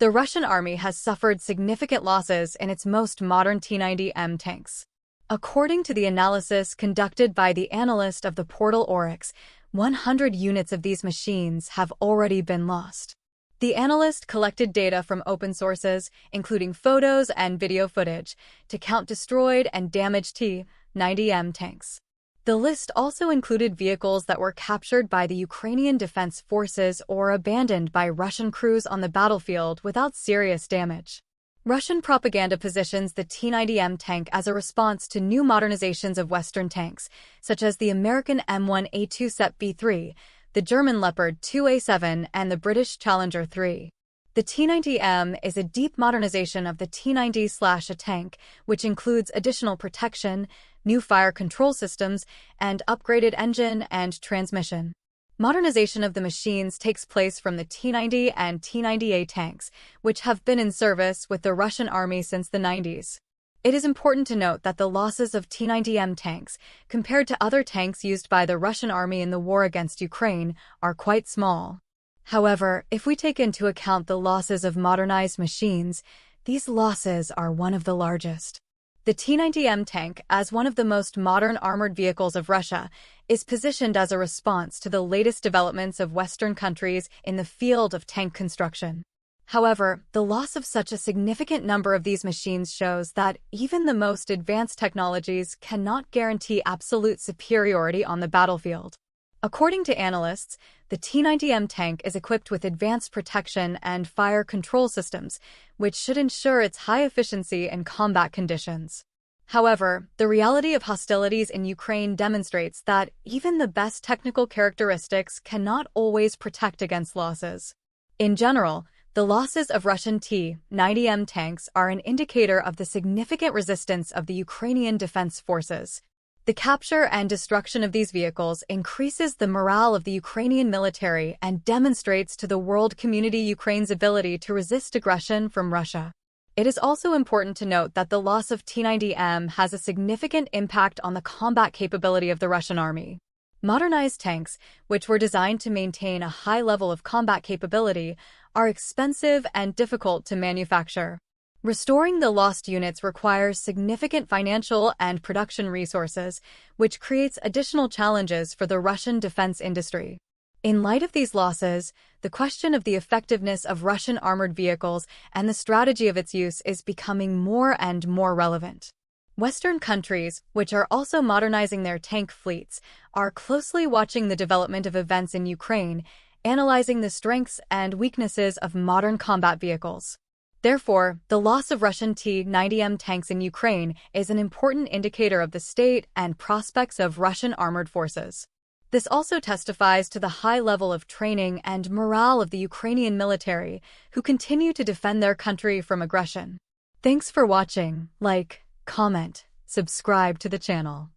The Russian army has suffered significant losses in its most modern T-90M tanks. According to the analysis conducted by the analyst of the portal Oryx, 100 units of these machines have already been lost. The analyst collected data from open sources, including photos and video footage, to count destroyed and damaged T-90M tanks. The list also included vehicles that were captured by the Ukrainian Defense Forces or abandoned by Russian crews on the battlefield without serious damage. Russian propaganda positions the T-90M tank as a response to new modernizations of Western tanks, such as the American M1A2 SEP B3, the German Leopard 2A7, and the British Challenger 3. The T-90M is a deep modernization of the T-90A tank, which includes additional protection, new fire control systems, and upgraded engine and transmission. Modernization of the machines takes place from the T-90 and T-90A tanks, which have been in service with the Russian army since the 90s. It is important to note that the losses of T-90M tanks, compared to other tanks used by the Russian army in the war against Ukraine, are quite small. However, if we take into account the losses of modernized machines, these losses are one of the largest. The T-90M tank, as one of the most modern armored vehicles of Russia, is positioned as a response to the latest developments of Western countries in the field of tank construction. However, the loss of such a significant number of these machines shows that even the most advanced technologies cannot guarantee absolute superiority on the battlefield. According to analysts, the T-90M tank is equipped with advanced protection and fire control systems, which should ensure its high efficiency in combat conditions. However, the reality of hostilities in Ukraine demonstrates that even the best technical characteristics cannot always protect against losses. In general, the losses of Russian T-90M tanks are an indicator of the significant resistance of the Ukrainian Defense Forces. The capture and destruction of these vehicles increases the morale of the Ukrainian military and demonstrates to the world community Ukraine's ability to resist aggression from Russia. It is also important to note that the loss of T-90M has a significant impact on the combat capability of the Russian army. Modernized tanks, which were designed to maintain a high level of combat capability, are expensive and difficult to manufacture. Restoring the lost units requires significant financial and production resources, which creates additional challenges for the Russian defense industry. In light of these losses, the question of the effectiveness of Russian armored vehicles and the strategy of its use is becoming more and more relevant. Western countries, which are also modernizing their tank fleets, are closely watching the development of events in Ukraine, analyzing the strengths and weaknesses of modern combat vehicles. Therefore, the loss of Russian T-90M tanks in Ukraine is an important indicator of the state and prospects of Russian armored forces. This also testifies to the high level of training and morale of the Ukrainian military, who continue to defend their country from aggression. Thanks for watching. Like, comment, subscribe to the channel.